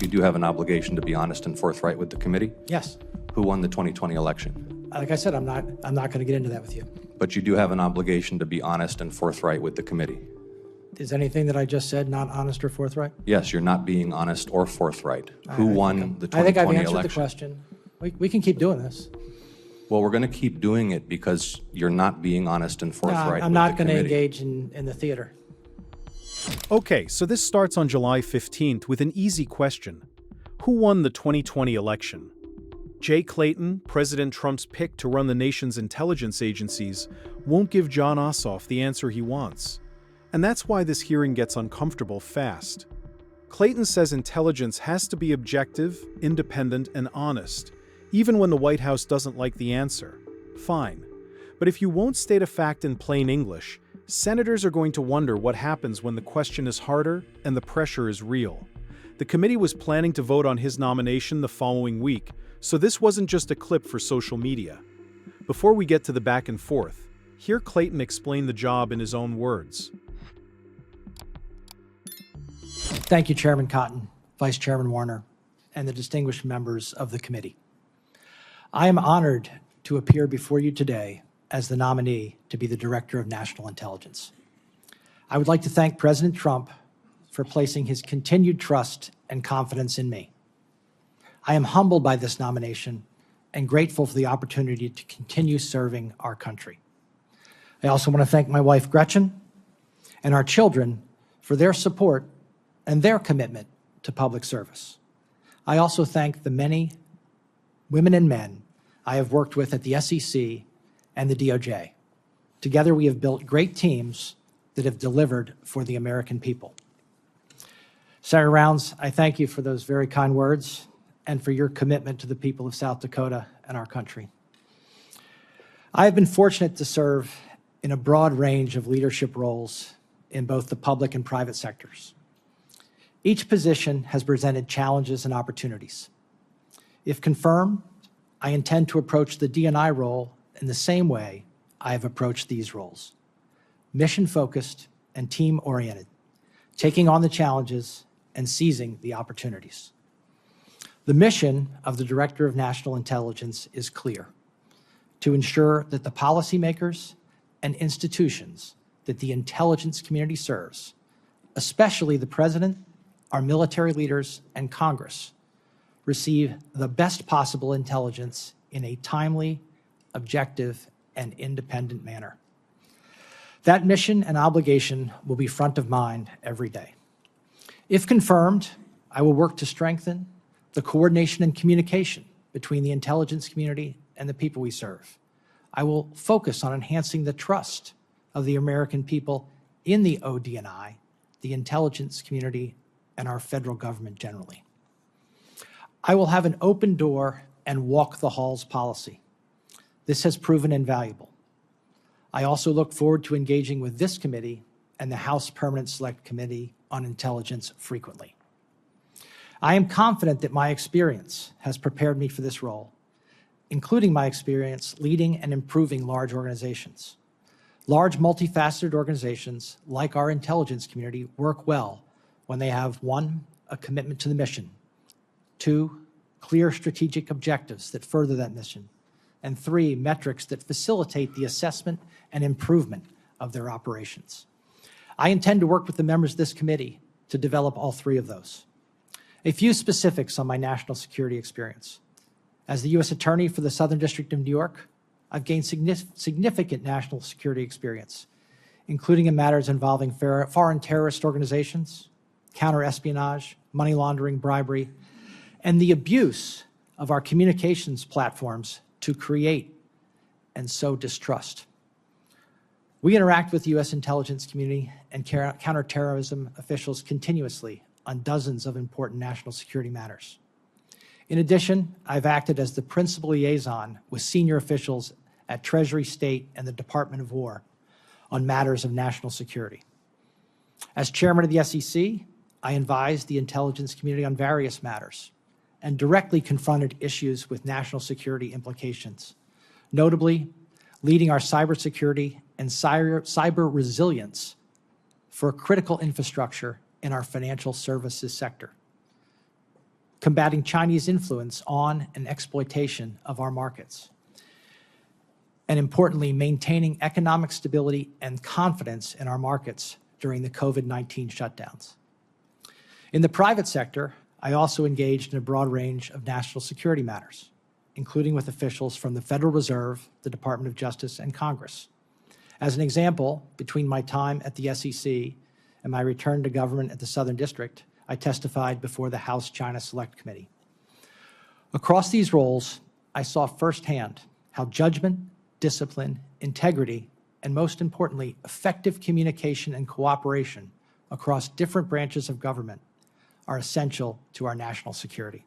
you do have an obligation to be honest and forthright with the committee. Yes. Who won the 2020 election? Like I said, I'm not going to get into that with you. But you do have an obligation to be honest and forthright with the committee. Is anything that I just said not honest or forthright? Yes, you're not being honest or forthright. Who won the 2020 election? I think I've answered the question. We can keep doing this. Well, we're going to keep doing it because you're not being honest and forthright. No, I'm not going to engage in the theater. Okay, so this starts on July 15th with an easy question. Who won the 2020 election? Jay Clayton, President Trump's pick to run the nation's intelligence agencies, won't give Jon Ossoff the answer he wants. And that's why this hearing gets uncomfortable fast. Clayton says intelligence has to be objective, independent, and honest, even when the White House doesn't like the answer. Fine. But if you won't state a fact in plain English, senators are going to wonder what happens when the question is harder and the pressure is real. The committee was planning to vote on his nomination the following week, so this wasn't just a clip for social media. Before we get to the back and forth, hear Clayton explain the job in his own words. Thank you, Chairman Cotton, Vice Chairman Warner, and the distinguished members of the committee. I am honored to appear before you today as the nominee to be the Director of National Intelligence. I would like to thank President Trump for placing his continued trust and confidence in me. I am humbled by this nomination and grateful for the opportunity to continue serving our country. I also want to thank my wife, Gretchen, and our children for their support and their commitment to public service. I also thank the many women and men I have worked with at the SEC and the DOJ. Together, we have built great teams that have delivered for the American people. Senator Rounds, I thank you for those very kind words and for your commitment to the people of South Dakota and our country. I have been fortunate to serve in a broad range of leadership roles in both the public and private sectors. Each position has presented challenges and opportunities. If confirmed, I intend to approach the DNI role in the same way I have approached these roles: mission-focused and team-oriented, taking on the challenges and seizing the opportunities. The mission of the Director of National Intelligence is clear: to ensure that the policymakers and institutions that the intelligence community serves, especially the President, our military leaders, and Congress, receive the best possible intelligence in a timely, objective, and independent manner. That mission and obligation will be front of mind every day. If confirmed, I will work to strengthen the coordination and communication between the intelligence community and the people we serve. I will focus on enhancing the trust of the American people in the ODNI, the intelligence community, and our federal government generally. I will have an open door and walk the halls policy. This has proven invaluable. I also look forward to engaging with this committee and the House Permanent Select Committee on Intelligence frequently. I am confident that my experience has prepared me for this role, including my experience leading and improving large organizations. Large, multifaceted organizations like our intelligence community work well when they have 1, a commitment to the mission, 2, clear strategic objectives that further that mission, and 3, metrics that facilitate the assessment and improvement of their operations. I intend to work with the members of this committee to develop all 3 of those. A few specifics on my national security experience. As the U.S. Attorney for the Southern District of New York, I've gained significant national security experience, including in matters involving foreign terrorist organizations, counter-espionage, money laundering, bribery, and the abuse of our communications platforms to create and sow distrust. We interact with the U.S. intelligence community and counterterrorism officials continuously on dozens of important national security matters. In addition, I've acted as the principal liaison with senior officials at Treasury, State, and the Department of War on matters of national security. As chairman of the SEC, I advised the intelligence community on various matters and directly confronted issues with national security implications, notably leading our cybersecurity and cyber resilience for critical infrastructure in our financial services sector. combating Chinese influence on and exploitation of our markets, and importantly, maintaining economic stability and confidence in our markets during the COVID-19 shutdowns. In the private sector, I also engaged in a broad range of national security matters, including with officials from the Federal Reserve, the Department of Justice, and Congress. As an example, between my time at the SEC and my return to government at the Southern District, I testified before the House China Select Committee. Across these roles, I saw firsthand how judgment, discipline, integrity, and most importantly, effective communication and cooperation across different branches of government are essential to our national security.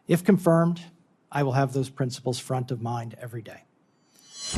If confirmed, I will have those principles front of mind every day.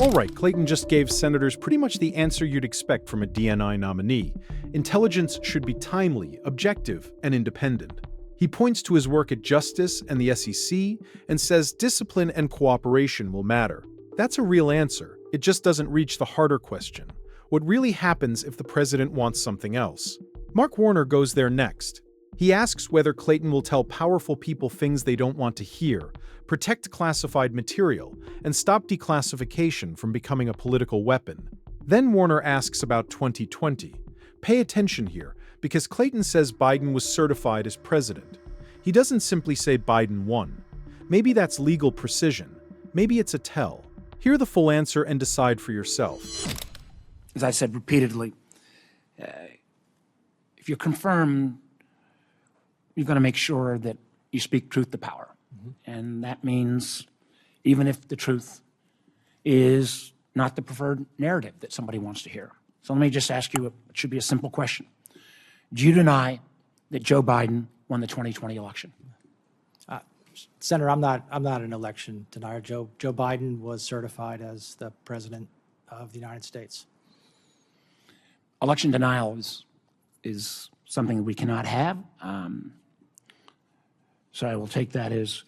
All right, Clayton just gave senators pretty much the answer you'd expect from a DNI nominee. Intelligence should be timely, objective, and independent. He points to his work at Justice and the SEC and says discipline and cooperation will matter. That's a real answer. It just doesn't reach the harder question. What really happens if the president wants something else? Mark Warner goes there next. He asks whether Clayton will tell powerful people things they don't want to hear, protect classified material, and stop declassification from becoming a political weapon. Then Warner asks about 2020. Pay attention here, because Clayton says Biden was certified as president. He doesn't simply say Biden won. Maybe that's legal precision. Maybe it's a tell. Hear the full answer and decide for yourself. As I said repeatedly, if you're confirmed, you're going to make sure that you speak truth to power. And that means even if the truth is not the preferred narrative that somebody wants to hear. So let me just ask you, it should be a simple question. Do you deny that Joe Biden won the 2020 election? Senator, I'm not an election denier. Joe Biden was certified as the president of the United States. Election denial is something we cannot have. So I will take that as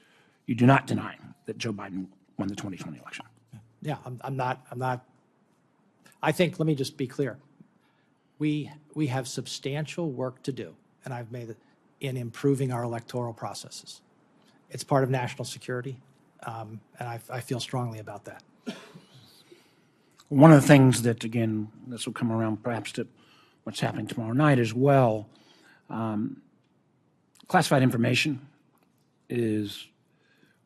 you do not deny that Joe Biden won the 2020 election. Yeah, I'm not. I think, let me just be clear. We have substantial work to do, and I've made it in improving our electoral processes. It's part of national security, and I feel strongly about that. One of the things that, again, this will come around perhaps to what's happening tomorrow night as well, classified information is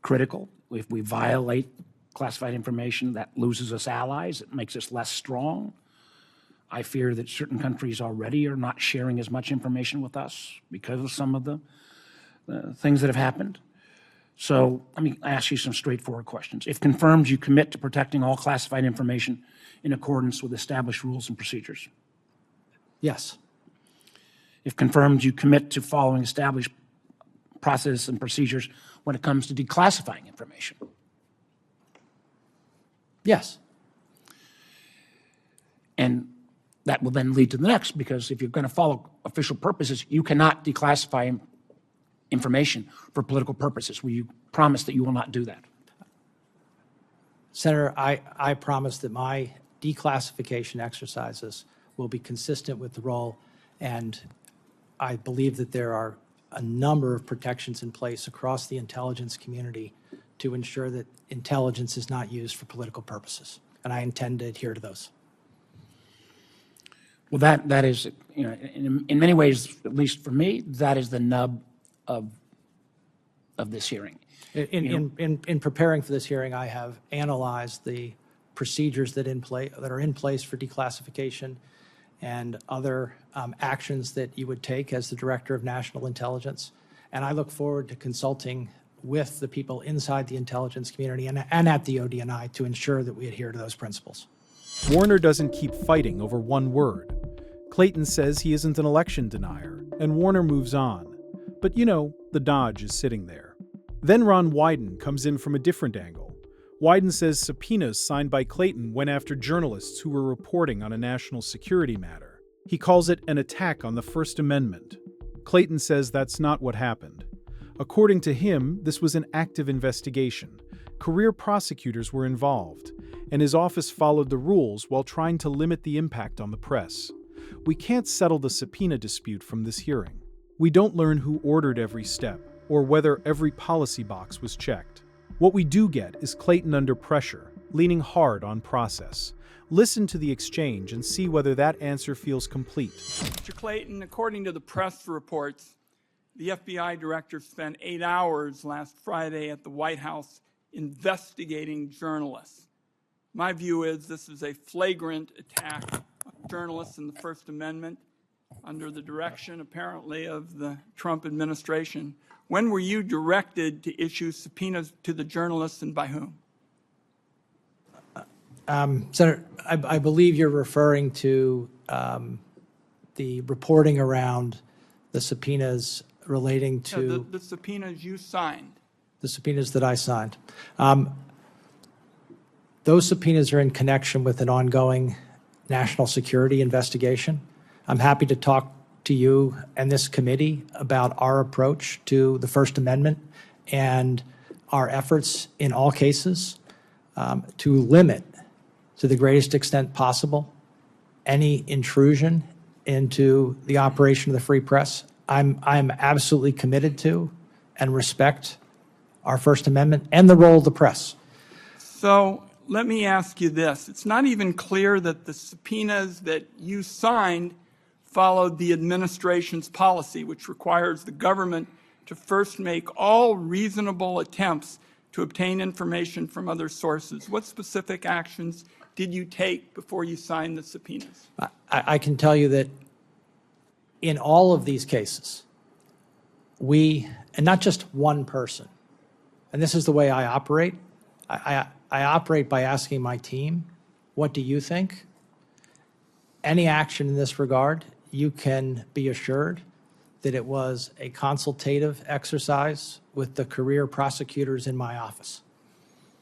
critical. If we violate classified information, that loses us allies. It makes us less strong. I fear that certain countries already are not sharing as much information with us because of some of the things that have happened. So let me ask you some straightforward questions. If confirmed, you commit to protecting all classified information in accordance with established rules and procedures? Yes. If confirmed, you commit to following established process and procedures when it comes to declassifying information? Yes. And that will then lead to the next, because if you're going to follow official purposes, you cannot declassify information for political purposes. Will you promise that you will not do that? Senator, I promise that my declassification exercises will be consistent with the role, and I believe that there are a number of protections in place across the intelligence community to ensure that intelligence is not used for political purposes, and I intend to adhere to those. Well, that is, you know, in many ways, at least for me, that is the nub of this hearing. In preparing for this hearing, I have analyzed the procedures that are in place for declassification and other actions that you would take as the Director of National Intelligence. And I look forward to consulting with the people inside the intelligence community and at the ODNI to ensure that we adhere to those principles. Warner doesn't keep fighting over one word. Clayton says he isn't an election denier, and Warner moves on. But you know, the Dodge is sitting there. Then Ron Wyden comes in from a different angle. Wyden says subpoenas signed by Clayton went after journalists who were reporting on a national security matter. He calls it an attack on the First Amendment. Clayton says that's not what happened. According to him, this was an active investigation. Career prosecutors were involved, and his office followed the rules while trying to limit the impact on the press. We can't settle the subpoena dispute from this hearing. We don't learn who ordered every step. or whether every policy box was checked. What we do get is Clayton under pressure, leaning hard on process. Listen to the exchange and see whether that answer feels complete. Mr. Clayton, according to the press reports, the FBI director spent 8 hours last Friday at the White House investigating journalists. My view is this is a flagrant attack on journalists in the First Amendment under the direction, apparently, of the Trump administration. When were you directed to issue subpoenas to the journalists, and by whom? Senator, I believe you're referring to the reporting around the subpoenas relating to The subpoenas you signed. the subpoenas that I signed. Those subpoenas are in connection with an ongoing national security investigation. I'm happy to talk to you and this committee about our approach to the First Amendment and our efforts in all cases to limit, to the greatest extent possible, any intrusion into the operation of the free press. I'm absolutely committed to and respect our First Amendment and the role of the press. So let me ask you this. It's not even clear that the subpoenas that you signed followed the administration's policy, which requires the government to first make all reasonable attempts to obtain information from other sources. What specific actions did you take before you signed the subpoenas? I can tell you that in all of these cases, we, and not just one person, and this is the way I operate, I operate by asking my team, what do you think? Any action in this regard, you can be assured that it was a consultative exercise with the career prosecutors in my office.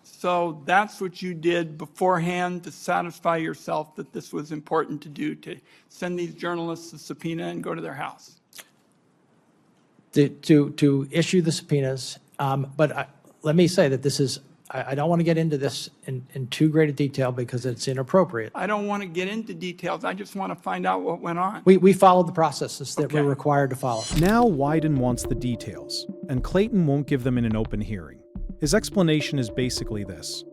So that's what you did beforehand to satisfy yourself that this was important to do, to send these journalists a subpoena and go to their house? To issue the subpoenas, but let me say that this is, I don't want to get into this in too great a detail because it's inappropriate. I don't want to get into details. I just want to find out what went on. We followed the processes that Okay. we're required to follow. Now Wyden wants the details, and Clayton won't give them in an open hearing. His explanation is basically this.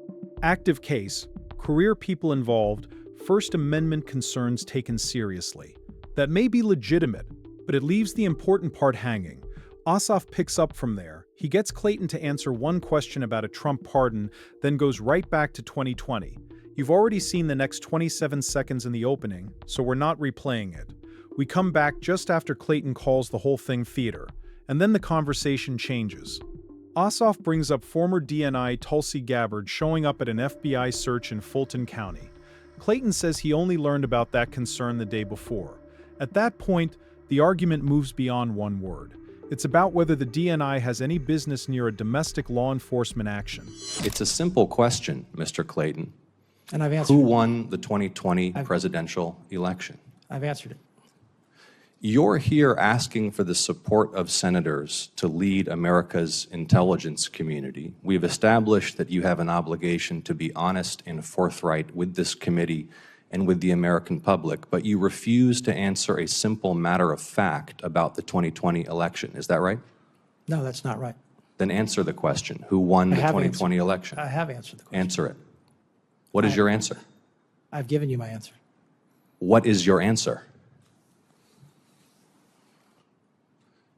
Active case, career people involved, First Amendment concerns taken seriously. That may be legitimate, but it leaves the important part hanging. Ossoff picks up from there. He gets Clayton to answer one question about a Trump pardon, then goes right back to 2020. You've already seen the next 27 seconds in the opening, so we're not replaying it. We come back just after Clayton calls the whole thing theater, and then the conversation changes. Ossoff brings up former DNI Tulsi Gabbard showing up at an FBI search in Fulton County. Clayton says he only learned about that concern the day before. At that point, the argument moves beyond one word. It's about whether the DNI has any business near a domestic law enforcement action. It's a simple question, Mr. Clayton. And I've answered Who it. won the 2020 presidential election? I've answered it. You're here asking for the support of senators to lead America's intelligence community. We've established that you have an obligation to be honest and forthright with this committee and with the American public, but you refuse to answer a simple matter of fact about the 2020 election. Is that right? No, that's not right. Then answer the question. Who won the have 2020 election? I have answered the question. Answer it. What is your answer? I've given you my answer. What is your answer?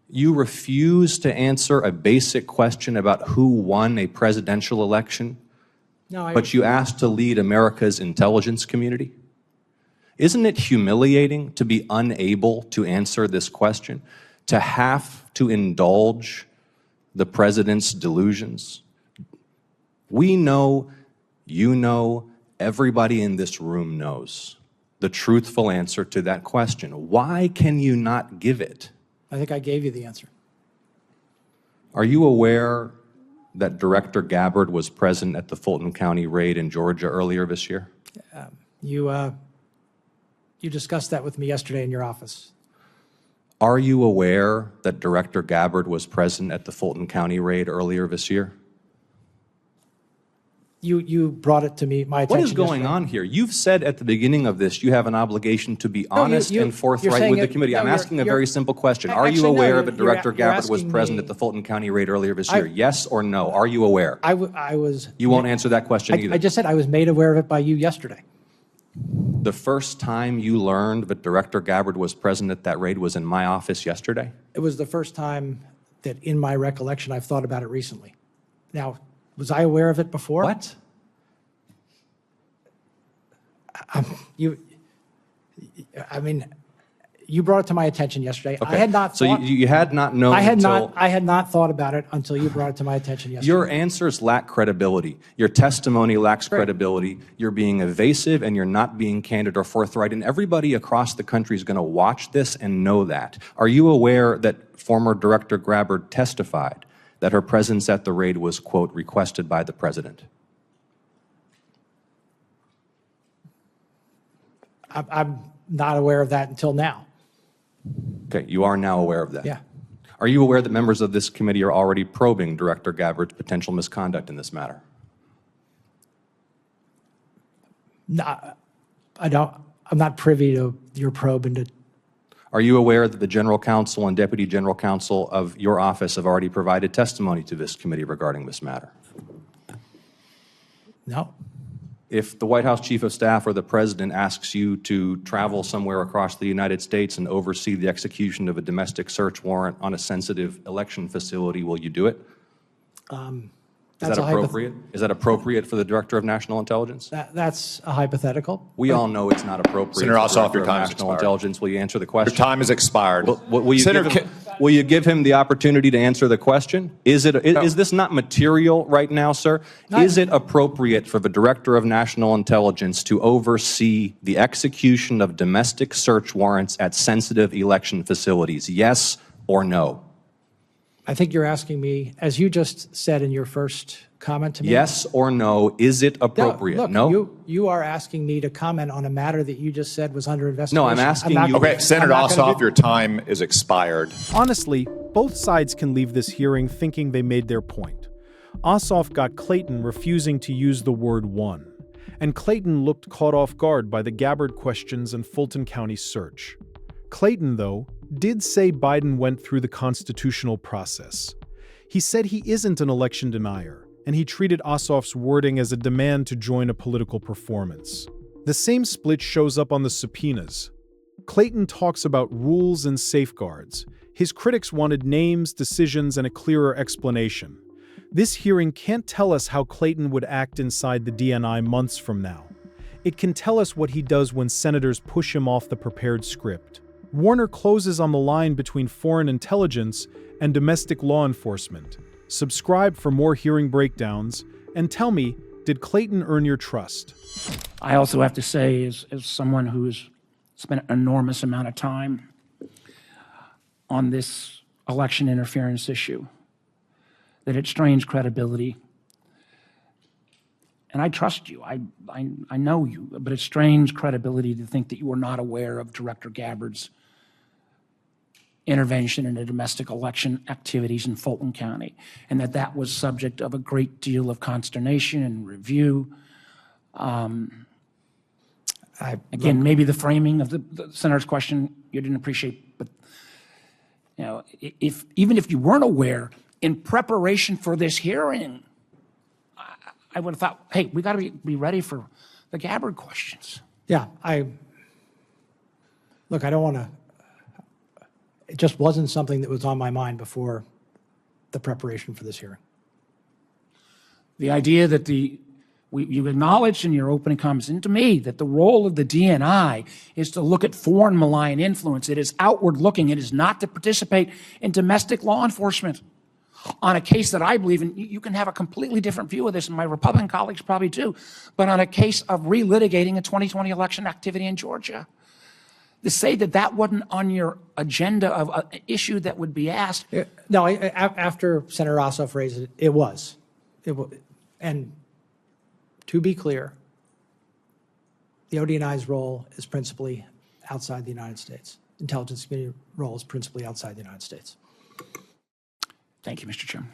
You refuse to answer a basic question about who won a presidential election, No, but you ask to lead America's intelligence community? Isn't it humiliating to be unable to answer this question, to have to indulge the president's delusions? We know, you know, everybody in this room knows the truthful answer to that question. Why can you not give it? I think I gave you the answer. Are you aware that Director Gabbard was present at the Fulton County raid in Georgia earlier this year? You discussed that with me yesterday in your office. Are you aware that Director Gabbard was present at the Fulton County raid earlier this year? You brought it to my attention. What is going yesterday. on here? You've said at the beginning of this you have an obligation to be you- honest you- and you're forthright saying with the it- committee. no, I'm you're- asking a you're- very simple question. Are you Actually, no, aware you're- that Director you're Gabbard was asking present me- at the Fulton County raid earlier this year? Yes or no? Are you aware? I was. You won't answer that question either. I just said I was made aware of it by you yesterday. The first time you learned that Director Gabbard was present at that raid was in my office yesterday? It was the first time that, in my recollection, I've thought about it recently. Now, was I aware of it before? What? You brought it to my attention yesterday. Okay. I had not So thought. you had not known I had until... not thought about it until you brought it to my attention yesterday. Your answers lack credibility. Your testimony lacks credibility. You're being evasive and you're not being candid or forthright. And everybody across the country is going to watch this and know that. Are you aware that former Director Gabbard testified that her presence at the raid was, quote, requested by the president? I'm not aware of that until now. Okay, you are now aware of that. Yeah. Are you aware that members of this committee are already probing Director Gabbard's potential misconduct in this matter? No, I'm not privy to your probe into. Are you aware that the General Counsel and Deputy General Counsel of your office have already provided testimony to this committee regarding this matter? No. If the White House Chief of Staff or the President asks you to travel somewhere across the United States and oversee the execution of a domestic search warrant on a sensitive election facility, will you do it? Is that appropriate? Is that appropriate for the Director of National Intelligence? That's a hypothetical. We all know it's not appropriate. Senator for the Ossoff, your Director of time has National expired. Intelligence. Will you answer the question? Your time has expired. Will you, Senator give him, will you give him the opportunity to answer the question? Is this not material right now, sir? Is it appropriate for the Director of National Intelligence to oversee the execution of domestic search warrants at sensitive election facilities? Yes or no? I think you're asking me, as you just said in your first comment to me. Yes or no, is it appropriate? Look, No? you are asking me to comment on a matter that you just said was under investigation. No, I'm asking not you- gonna- Okay, Senator I'm not gonna Ossoff, do- your time is expired. Honestly, both sides can leave this hearing thinking they made their point. Ossoff got Clayton refusing to use the word "one," and Clayton looked caught off guard by the Gabbard questions and Fulton County search. Clayton, though, did say Biden went through the constitutional process. He said he isn't an election denier, and he treated Ossoff's wording as a demand to join a political performance. The same split shows up on the subpoenas. Clayton talks about rules and safeguards. His critics wanted names, decisions, and a clearer explanation. This hearing can't tell us how Clayton would act inside the DNI months from now. It can tell us what he does when senators push him off the prepared script. Warner closes on the line between foreign intelligence and domestic law enforcement. Subscribe for more hearing breakdowns, and tell me, did Clayton earn your trust? I also have to say, as someone who's spent an enormous amount of time on this election interference issue, that it strains credibility. And I trust you. I know you, but it strains credibility to think that you were not aware of Director Gabbard's intervention in the domestic election activities in Fulton County, and that was subject of a great deal of consternation and review. Again, maybe the framing of the senator's question you didn't appreciate, but you know, even if you weren't aware, in preparation for this hearing, I would have thought, hey, we got to be ready for the Gabbard questions. Yeah, look, I don't want to, it just wasn't something that was on my mind before the preparation for this hearing. The idea that you acknowledged in your opening comments, and to me, that the role of the DNI is to look at foreign malign influence. It is outward looking. It is not to participate in domestic law enforcement on a case that I believe in. You can have a completely different view of this, and my Republican colleagues probably do, but on a case of relitigating a 2020 election activity in Georgia. To say that wasn't on your agenda of an issue that would be asked. No, after Senator Ossoff raised it, it was. And to be clear, the ODNI's role is principally outside the United States. Intelligence community role is principally outside the United States. Thank you, Mr. Chairman.